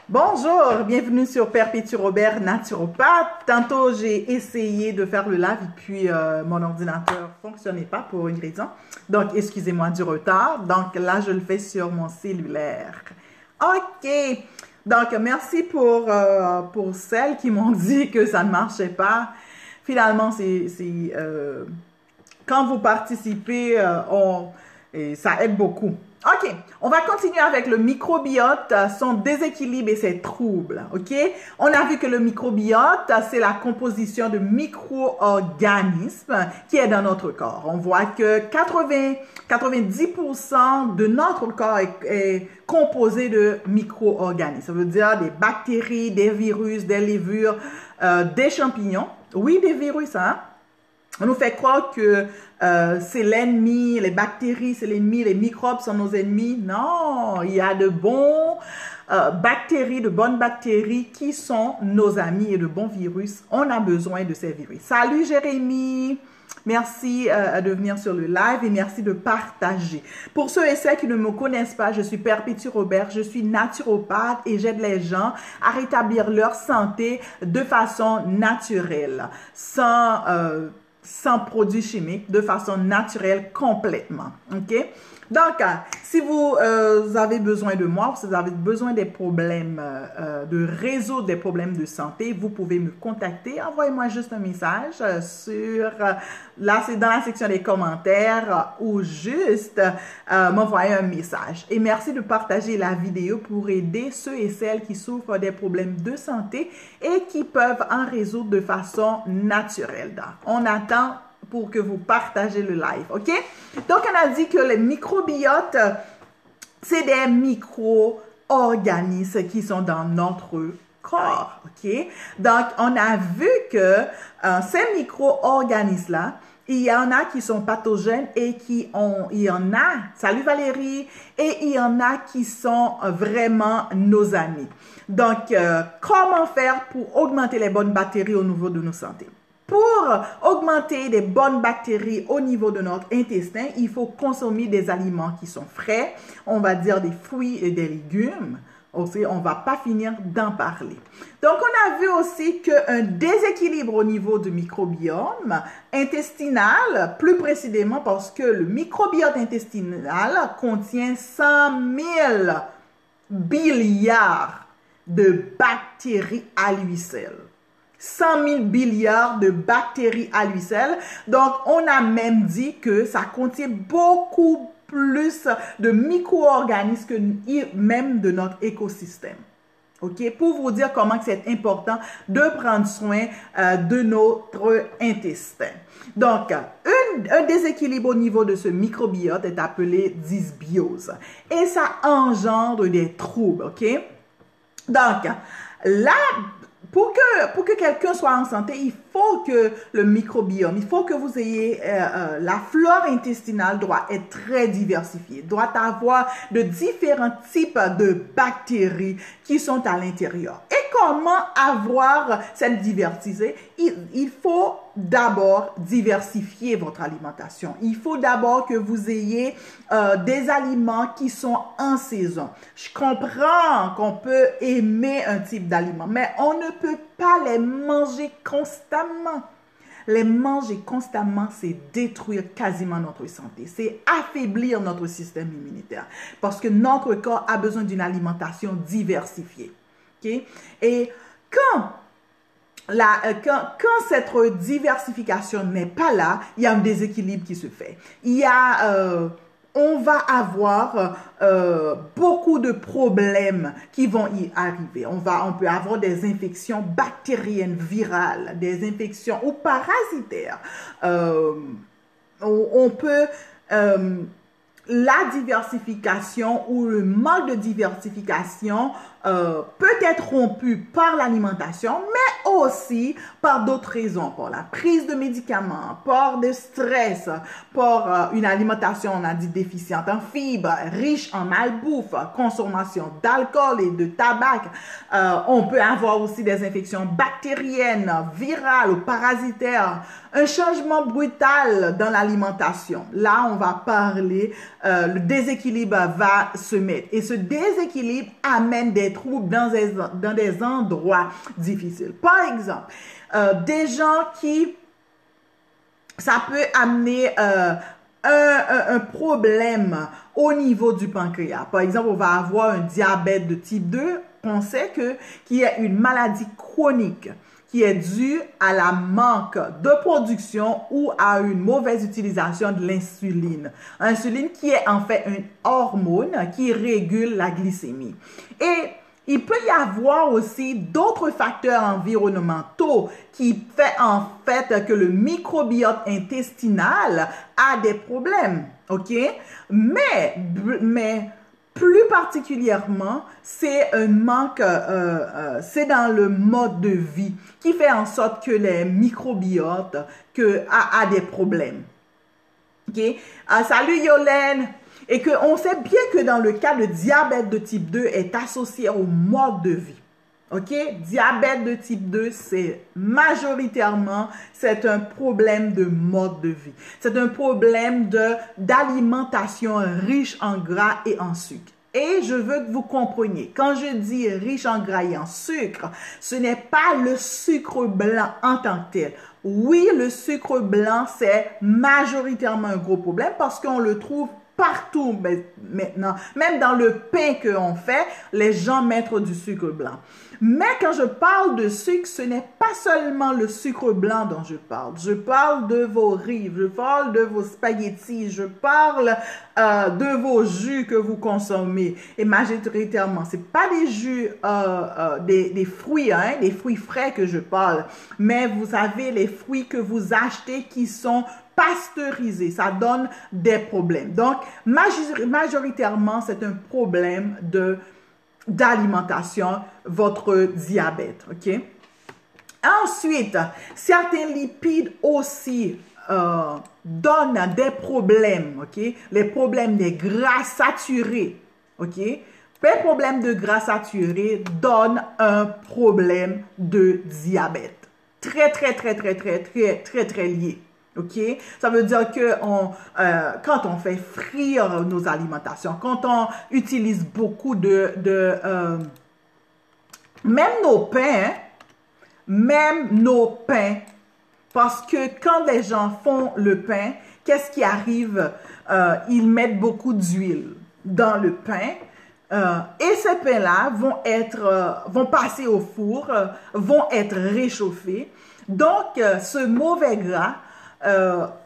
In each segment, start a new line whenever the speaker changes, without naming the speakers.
Bonjour, bienvenue sur Perpétue Robert Naturopathe. Tantôt, j'ai essayé de faire le live et puis mon ordinateur ne fonctionnait pas pour une raison. Donc, excusez-moi du retard. Donc, là, je le fais sur mon cellulaire. OK. Donc, merci pour celles qui m'ont dit que ça ne marchait pas. Finalement, quand vous participez, ça aide beaucoup. OK, on va continuer avec le microbiote, son déséquilibre et ses troubles. OK, on a vu que le microbiote, c'est la composition de micro-organismes qui est dans notre corps. On voit que 90% de notre corps est composé de micro-organismes. Ça veut dire des bactéries, des virus, des levures, des champignons. Oui, des virus, hein? On nous fait croire que c'est l'ennemi, les bactéries, c'est l'ennemi, les microbes sont nos ennemis. Non, il y a de bonnes bactéries qui sont nos amis et de bons virus. On a besoin de ces virus. Salut Jérémy, merci de venir sur le live et merci de partager. Pour ceux et celles qui ne me connaissent pas, je suis Perpétue Robert, je suis naturopathe et j'aide les gens à rétablir leur santé de façon naturelle, sans produits chimiques, de façon naturelle complètement. OK? Donc, si vous avez besoin de moi, si vous avez besoin des problèmes, de résoudre des problèmes de santé, vous pouvez me contacter. Envoyez-moi juste un message là, c'est dans la section des commentaires ou juste m'envoyer un message. Et merci de partager la vidéo pour aider ceux et celles qui souffrent des problèmes de santé et qui peuvent en résoudre de façon naturelle. Donc, on attend pour que vous partagez le live, OK? Donc, on a dit que les microbiotes, c'est des micro-organismes qui sont dans notre corps, OK? Donc, on a vu que ces micro-organismes-là, il y en a qui sont pathogènes et il y en a, salut Valérie, et il y en a qui sont vraiment nos amis. Donc, comment faire pour augmenter les bonnes bactéries au niveau de nos santé? Pour augmenter des bonnes bactéries au niveau de notre intestin, il faut consommer des aliments qui sont frais, on va dire des fruits et des légumes. Aussi, on ne va pas finir d'en parler. Donc, on a vu aussi qu'un déséquilibre au niveau du microbiome intestinal, plus précisément parce que le microbiote intestinal contient 100 000 billiards de bactéries à lui seul. 100 000 billiards de bactéries à lui seul. Donc, on a même dit que ça contient beaucoup plus de micro-organismes que même de notre écosystème. OK? Pour vous dire comment c'est important de prendre soin de notre intestin. Donc, un déséquilibre au niveau de ce microbiote est appelé dysbiose. Et ça engendre des troubles. OK? Donc, là, pour que quelqu'un soit en santé, il faut que le microbiome, il faut que vous ayez, la flore intestinale doit être très diversifiée, doit avoir de différents types de bactéries qui sont à l'intérieur. Et comment avoir cette diversité? Il faut d'abord diversifier votre alimentation. Il faut d'abord que vous ayez des aliments qui sont en saison. Je comprends qu'on peut aimer un type d'aliment, mais on ne peut pas les manger constamment. Les manger constamment, c'est détruire quasiment notre santé. C'est affaiblir notre système immunitaire parce que notre corps a besoin d'une alimentation diversifiée. Okay? Et quand cette diversification n'est pas là, il y a un déséquilibre qui se fait. On va avoir beaucoup de problèmes qui vont y arriver. On peut avoir des infections bactériennes, virales, des infections ou parasitaires. La diversification ou le manque de diversification peut être rompu par l'alimentation, mais aussi par d'autres raisons, par la prise de médicaments, par de stress, par une alimentation, on a dit, déficiente en fibres, riche en malbouffe, consommation d'alcool et de tabac. On peut avoir aussi des infections bactériennes, virales ou parasitaires, un changement brutal dans l'alimentation. Là, on va parler le déséquilibre va se mettre. Et ce déséquilibre amène des troubles dans des endroits difficiles. Par exemple, des gens qui, ça peut amener un problème au niveau du pancréas. Par exemple, on va avoir un diabète de type 2. On sait qu'il y a une maladie chronique qui est due à la manque de production ou à une mauvaise utilisation de l'insuline. L'insuline qui est en fait une hormone qui régule la glycémie. Et il peut y avoir aussi d'autres facteurs environnementaux qui fait en fait que le microbiote intestinal a des problèmes, ok? Mais plus particulièrement, c'est un manque, c'est dans le mode de vie qui fait en sorte que les microbiotes a des problèmes. Ok? Salut Yolène! Et qu'on sait bien que dans le cas de diabète de type 2 est associé au mode de vie. Ok? Diabète de type 2, c'est majoritairement, c'est un problème de mode de vie. C'est un problème d'alimentation riche en gras et en sucre. Et je veux que vous compreniez, quand je dis riche en gras et en sucre, ce n'est pas le sucre blanc en tant que tel. Oui, le sucre blanc, c'est majoritairement un gros problème parce qu'on le trouve partout maintenant. Même dans le pain qu'on fait, les gens mettent du sucre blanc. Mais quand je parle de sucre, ce n'est pas seulement le sucre blanc dont je parle. Je parle de vos riz, je parle de vos spaghettis, je parle de vos jus que vous consommez. Et majoritairement, c'est pas des jus, des fruits, hein, des fruits frais que je parle. Mais vous savez, les fruits que vous achetez qui sont pasteurisés, ça donne des problèmes. Donc, majoritairement, c'est un problème d'alimentation, votre diabète, ok? Ensuite, certains lipides aussi donnent des problèmes, ok? Les problèmes des gras saturés, ok? Les problèmes de gras saturés donnent un problème de diabète. Très lié. Ok, ça veut dire que quand on fait frire nos alimentations, quand on utilise beaucoup même nos pains, parce que quand les gens font le pain, qu'est-ce qui arrive? Ils mettent beaucoup d'huile dans le pain. Et ces pains-là vont passer au four, vont être réchauffés. Donc, ce mauvais gras,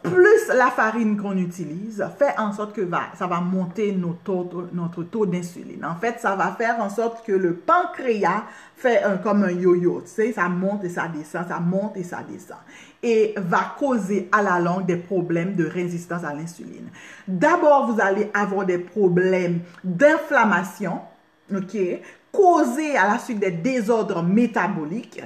plus la farine qu'on utilise, fait en sorte que ça va monter notre taux d'insuline. En fait, ça va faire en sorte que le pancréas fait comme un yo-yo. Tu sais, ça monte et ça descend, ça monte et ça descend. Et va causer à la longue des problèmes de résistance à l'insuline. D'abord, vous allez avoir des problèmes d'inflammation, ok, causés à la suite des désordres métaboliques.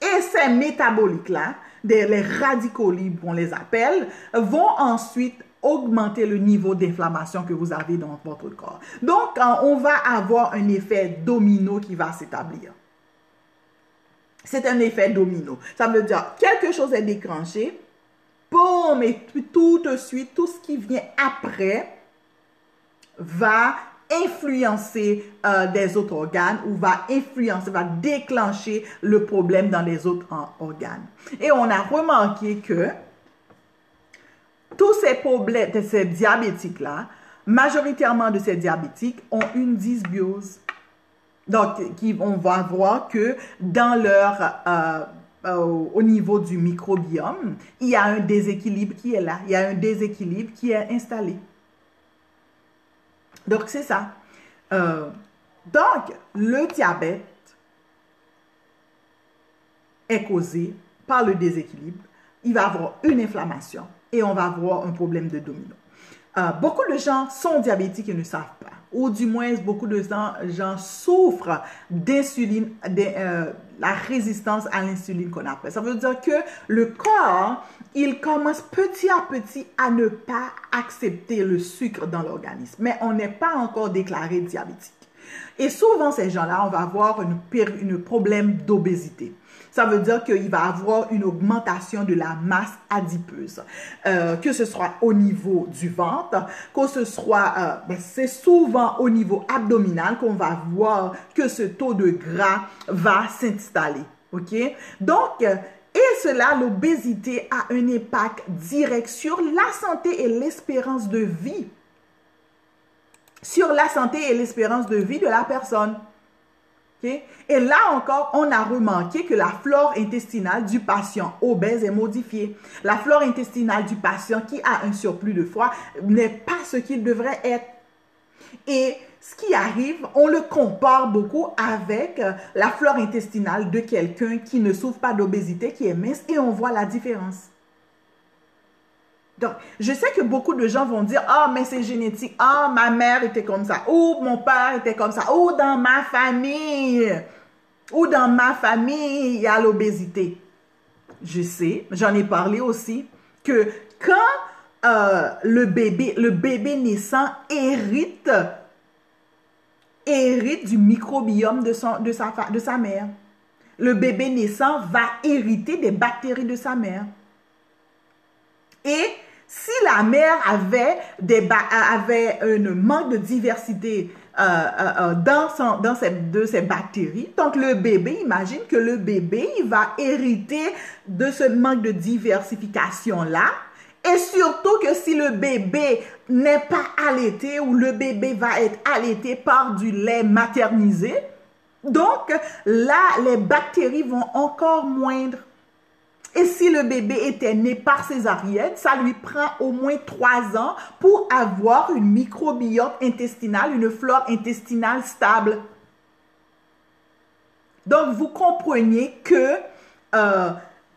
Et ces métaboliques-là, les radicaux libres, on les appelle, vont ensuite augmenter le niveau d'inflammation que vous avez dans votre corps. Donc, on va avoir un effet domino qui va s'établir. C'est un effet domino. Ça veut dire quelque chose est déclenché, boum, et tout de suite, tout ce qui vient après va influencer des autres organes ou va déclencher le problème dans les autres organes. Et on a remarqué que tous ces problèmes, de ces diabétiques-là, majoritairement de ces diabétiques ont une dysbiose. Donc, on va voir que dans au niveau du microbiome, il y a un déséquilibre qui est là. Il y a un déséquilibre qui est installé. Donc, c'est ça. Donc, le diabète est causé par le déséquilibre. Il va avoir une inflammation et on va avoir un problème de domino. Beaucoup de gens sont diabétiques et ne savent pas. Ou du moins, beaucoup de gens souffrent d'insuline, la résistance à l'insuline qu'on appelle. Ça veut dire que le corps, il commence petit à petit à ne pas accepter le sucre dans l'organisme. Mais on n'est pas encore déclaré diabétique. Et souvent, ces gens-là, on va avoir un problème d'obésité. Ça veut dire qu'il va avoir une augmentation de la masse adipeuse, que ce soit au niveau du ventre, que ce soit, c'est souvent au niveau abdominal qu'on va voir que ce taux de gras va s'installer. OK? Donc, et cela, l'obésité a un impact direct sur la santé et l'espérance de vie. Sur la santé et l'espérance de vie de la personne. Okay? Et là encore, on a remarqué que la flore intestinale du patient obèse est modifiée. La flore intestinale du patient qui a un surplus de foie n'est pas ce qu'il devrait être. Et ce qui arrive, on le compare beaucoup avec la flore intestinale de quelqu'un qui ne souffre pas d'obésité, qui est mince, et on voit la différence. Donc, je sais que beaucoup de gens vont dire, ah, mais c'est génétique, ah, ma mère était comme ça, ou mon père était comme ça, ou dans ma famille, il y a l'obésité. Je sais, j'en ai parlé aussi, que quand le bébé naissant hérite du microbiome de sa mère. Le bébé naissant va hériter des bactéries de sa mère. Et si la mère avait un manque de diversité de ces bactéries, donc le bébé, imagine que le bébé, il va hériter de ce manque de diversification-là. Et surtout que si le bébé n'est pas allaité ou le bébé va être allaité par du lait maternisé, donc là, les bactéries vont encore moindre. Et si le bébé était né par césarienne, ça lui prend au moins 3 ans pour avoir une microbiome intestinale, une flore intestinale stable. Donc, vous comprenez que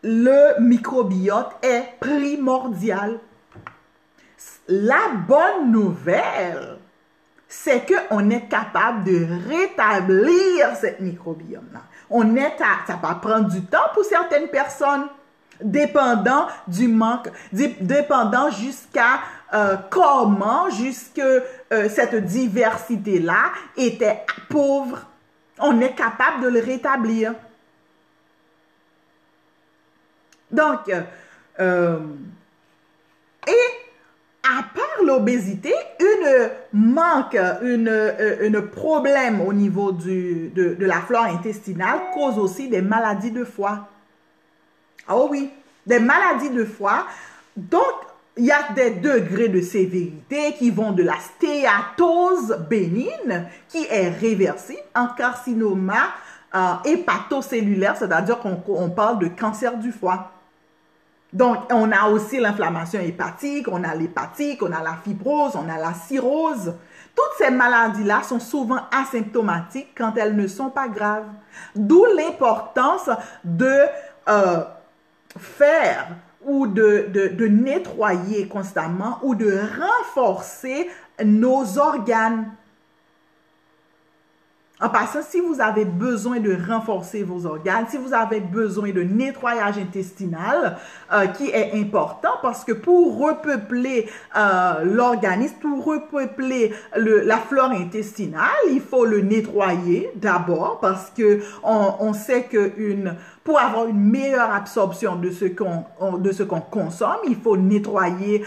le microbiote est primordial. La bonne nouvelle, c'est qu'on est capable de rétablir cette microbiome-là. Ça va prendre du temps pour certaines personnes, dépendant du manque, dépendant jusqu'à comment, cette diversité-là était pauvre. On est capable de le rétablir. Donc, et à part l'obésité, un problème au niveau de la flore intestinale cause aussi des maladies de foie. Oh oui, des maladies de foie. Donc, il y a des degrés de sévérité qui vont de la stéatose bénigne, qui est réversible, en carcinoma hépatocellulaire, c'est-à-dire qu'on parle de cancer du foie. Donc, on a aussi l'inflammation hépatique, on a l'hépatique, on a la fibrose, on a la cirrhose. Toutes ces maladies-là sont souvent asymptomatiques quand elles ne sont pas graves. D'où l'importance de faire ou de nettoyer constamment ou de renforcer nos organes. En passant, si vous avez besoin de renforcer vos organes, si vous avez besoin de nettoyage intestinal, qui est important parce que pour repeupler l'organisme, pour repeupler la flore intestinale, il faut le nettoyer d'abord parce que on sait que pour avoir une meilleure absorption de ce qu'on consomme, il faut nettoyer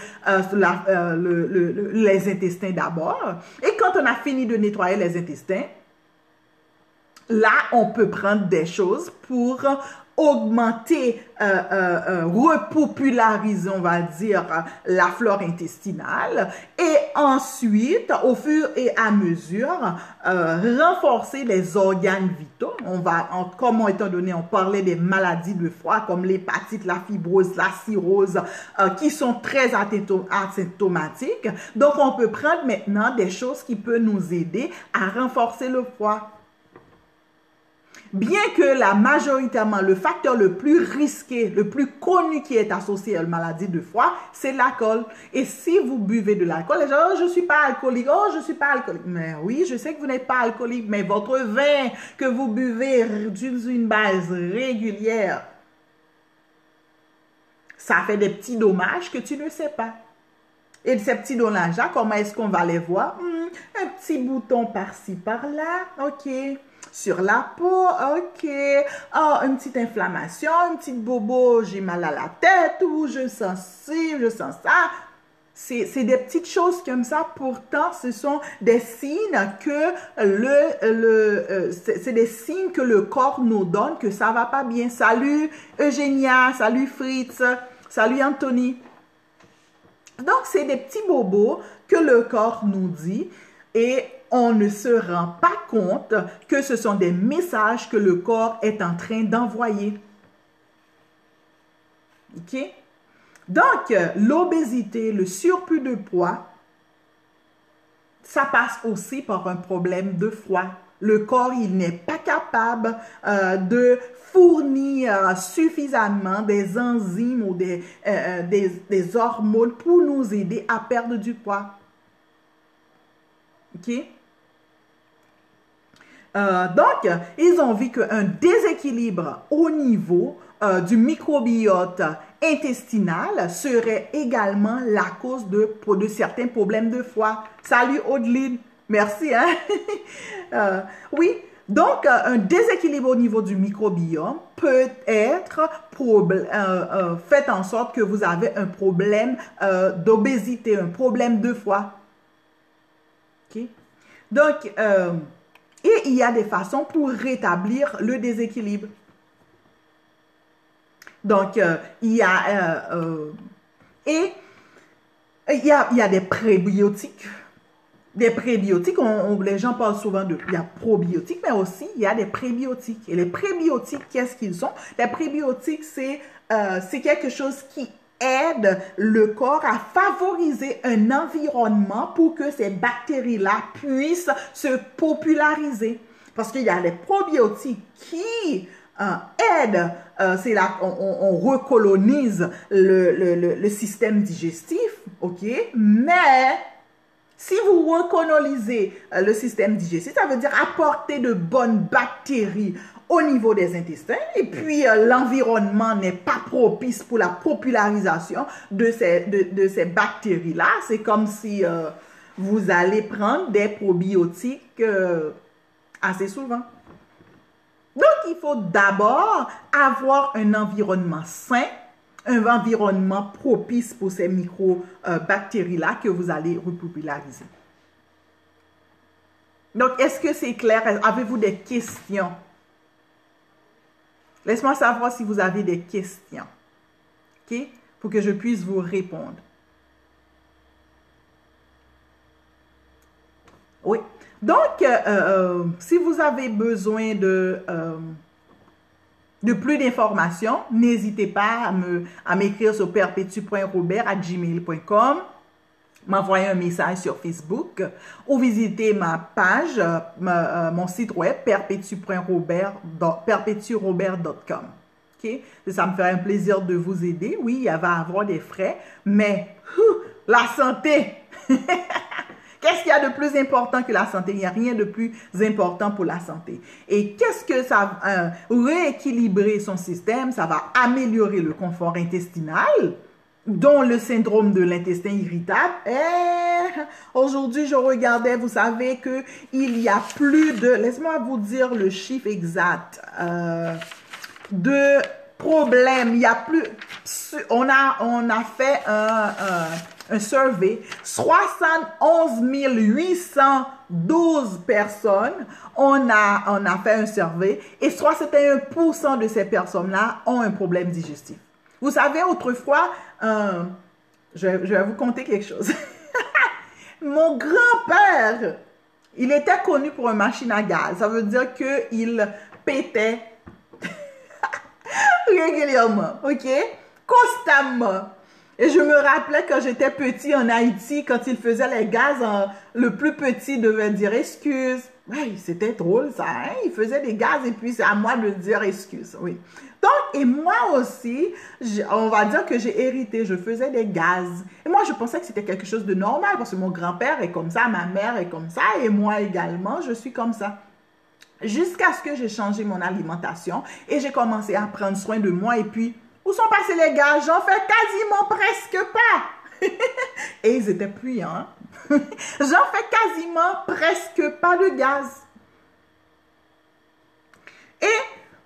les intestins d'abord. Et quand on a fini de nettoyer les intestins, là, on peut prendre des choses pour augmenter, repopulariser, on va dire, la flore intestinale et ensuite, au fur et à mesure, renforcer les organes vitaux. Comme étant donné, on parlait des maladies de foie comme l'hépatite, la fibrose, la cirrhose, qui sont très asymptomatiques. Donc, on peut prendre maintenant des choses qui peuvent nous aider à renforcer le foie. Bien que majoritairement, le facteur le plus risqué, le plus connu qui est associé à la maladie de foie, c'est l'alcool. Et si vous buvez de l'alcool, les gens, oh, je ne suis pas alcoolique, oh, je ne suis pas alcoolique. Mais oui, je sais que vous n'êtes pas alcoolique, mais votre vin que vous buvez d'une base régulière, ça fait des petits dommages que tu ne sais pas. Et ces petits dons-là, comment est-ce qu'on va les voir? Un petit bouton par-ci, par-là, ok. Sur la peau, ok. Oh, une petite inflammation, une petite bobo, j'ai mal à la tête, ou je sens ci, je sens ça. C'est des petites choses comme ça. Pourtant, ce sont des signes que c'est des signes que le corps nous donne que ça va pas bien. Salut Eugénia, salut Fritz, salut Anthony. Donc, c'est des petits bobos que le corps nous dit et on ne se rend pas compte que ce sont des messages que le corps est en train d'envoyer. OK? Donc, l'obésité, le surplus de poids, ça passe aussi par un problème de foie. Le corps, il n'est pas capable de fournir suffisamment des enzymes ou des hormones pour nous aider à perdre du poids. OK? Donc, ils ont vu qu'un déséquilibre au niveau du microbiote intestinal serait également la cause de certains problèmes de foie. Salut Audeline, merci. Hein? Oui, donc un déséquilibre au niveau du microbiome peut être fait en sorte que vous avez un problème d'obésité, un problème de foie. Okay? Donc, et il y a des façons pour rétablir le déséquilibre. Donc, il y a des prébiotiques. Des prébiotiques, les gens parlent souvent il y a probiotiques, mais aussi il y a des prébiotiques. Et les prébiotiques, qu'est-ce qu'ils sont? Les prébiotiques, c'est quelque chose qui aide le corps à favoriser un environnement pour que ces bactéries-là puissent se populariser. Parce qu'il y a les probiotiques qui aident, c'est là qu'on recolonise le système digestif, ok? Mais si vous recolonisez le système digestif, ça veut dire apporter de bonnes bactéries au niveau des intestins et puis l'environnement n'est pas propice pour la popularisation de ces bactéries-là. C'est comme si vous allez prendre des probiotiques assez souvent. Donc, il faut d'abord avoir un environnement sain, un environnement propice pour ces micro-bactéries-là que vous allez repopulariser. Donc, est-ce que c'est clair? Avez-vous des questions? Laisse-moi savoir si vous avez des questions, OK? Pour que je puisse vous répondre. Oui. Donc, si vous avez besoin de plus d'informations, n'hésitez pas à m'écrire sur perpetu.robert@gmail.com, m'envoyer un message sur Facebook ou visiter ma page, mon site web perpetu.robert.com. Okay? Ça me ferait un plaisir de vous aider. Oui, il va y avoir des frais, mais la santé! Qu'est-ce qu'il y a de plus important que la santé? Il n'y a rien de plus important pour la santé. Et qu'est-ce que ça va rééquilibrer son système? Ça va améliorer le confort intestinal, dont le syndrome de l'intestin irritable. Aujourd'hui, je regardais, vous savez qu'il y a plus de, laissez-moi vous dire le chiffre exact, de problèmes. Il y a plus, on a fait un survey, 71 812 personnes, on a fait un survey et 61% de ces personnes-là ont un problème digestif. Vous savez, autrefois, je vais vous conter quelque chose. Mon grand-père, il était connu pour une machine à gaz. Ça veut dire qu'il pétait régulièrement, ok? Constamment. Et je me rappelais quand j'étais petit en Haïti, quand il faisait les gaz, le plus petit devait dire excuse. Oui, c'était drôle ça, hein? Il faisait des gaz et puis c'est à moi de dire excuse, oui. Donc, et moi aussi, on va dire que j'ai hérité, je faisais des gaz. Et moi, je pensais que c'était quelque chose de normal parce que mon grand-père est comme ça, ma mère est comme ça et moi également, je suis comme ça. Jusqu'à ce que j'ai changé mon alimentation et j'ai commencé à prendre soin de moi et puis, où sont passés les gaz? J'en fais quasiment presque pas. Et ils étaient bruyants. J'en fais quasiment presque pas de gaz. Et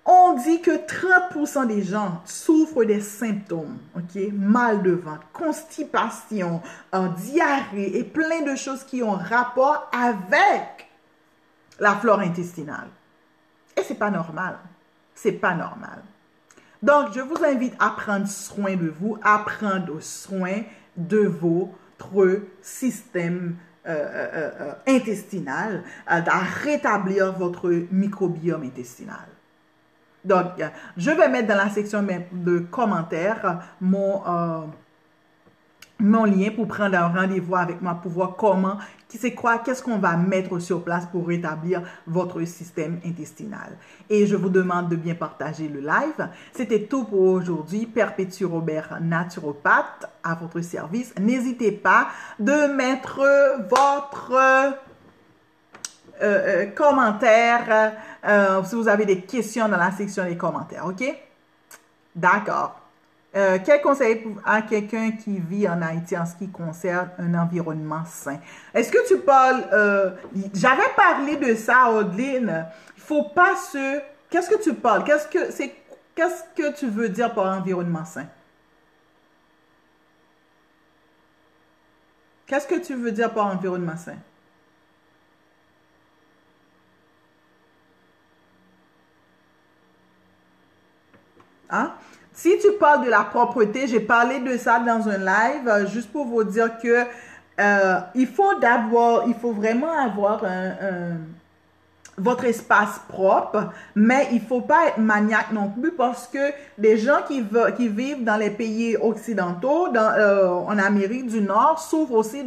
on dit que 30% des gens souffrent des symptômes, ok? Mal de ventre, constipation, diarrhée et plein de choses qui ont rapport avec la flore intestinale. Et c'est pas normal. C'est pas normal. Donc, je vous invite à prendre soin de vous, à prendre soin de votre système intestinal, à rétablir votre microbiome intestinal. Donc, je vais mettre dans la section de commentaires mon lien pour prendre un rendez-vous avec moi pour voir comment, qu'est-ce qu'on va mettre sur place pour rétablir votre système intestinal. Et je vous demande de bien partager le live. C'était tout pour aujourd'hui. Perpétue Robert, naturopathe, à votre service. N'hésitez pas de mettre votre commentaire si vous avez des questions dans la section des commentaires, ok? D'accord. Quel conseil à quelqu'un qui vit en Haïti en ce qui concerne un environnement sain? Est-ce que tu parles... j'avais parlé de ça, Audeline. Il faut pas se... Qu'est-ce que tu parles? Qu'est-ce que tu veux dire par environnement sain? Qu'est-ce que tu veux dire par environnement sain? Hein? Si tu parles de la propreté, j'ai parlé de ça dans un live, juste pour vous dire que il faut vraiment avoir votre espace propre, mais il ne faut pas être maniaque non plus parce que les gens qui vivent dans les pays occidentaux, en Amérique du Nord, souffrent aussi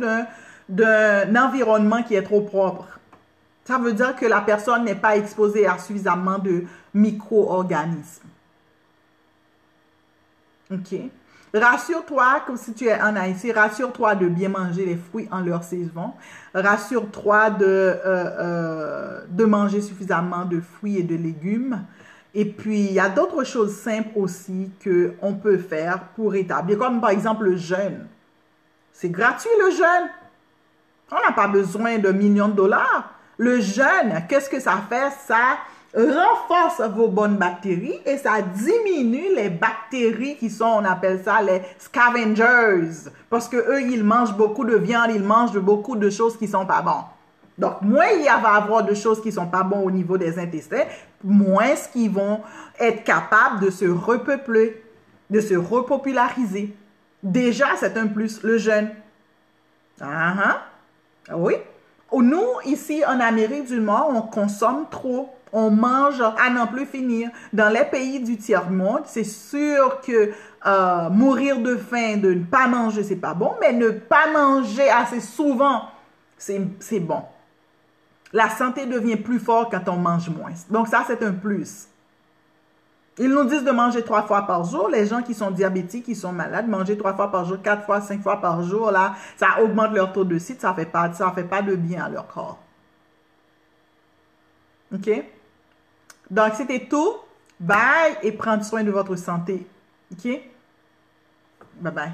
d'un environnement qui est trop propre. Ça veut dire que la personne n'est pas exposée à suffisamment de micro-organismes. OK. Rassure-toi, comme si tu es en Haïti, rassure-toi de bien manger les fruits en leur saison. Rassure-toi de manger suffisamment de fruits et de légumes. Et puis, il y a d'autres choses simples aussi qu'on peut faire pour établir, comme par exemple le jeûne. C'est gratuit le jeûne. On n'a pas besoin de millions de dollars. Le jeûne, qu'est-ce que ça fait? Ça renforce vos bonnes bactéries et ça diminue les bactéries qui sont, on appelle ça les scavengers. Parce que eux, ils mangent beaucoup de viande, ils mangent beaucoup de choses qui sont pas bonnes. Donc, moins il va y avoir de choses qui sont pas bonnes au niveau des intestins, moins qu'ils vont être capables de se repeupler, de se repopulariser. Déjà, c'est un plus, le jeûne. Oui. Nous, ici, en Amérique du Nord, on consomme trop. On mange à n'en plus finir. Dans les pays du tiers-monde, c'est sûr que mourir de faim, de ne pas manger, c'est pas bon, mais ne pas manger assez souvent, c'est bon. La santé devient plus forte quand on mange moins. Donc ça, c'est un plus. Ils nous disent de manger 3 fois par jour. Les gens qui sont diabétiques, qui sont malades, manger 3 fois par jour, 4 fois, 5 fois par jour, là, ça augmente leur taux de sucre, ça fait pas de bien à leur corps. OK? Donc, c'était tout. Bye et prendre soin de votre santé. OK? Bye bye.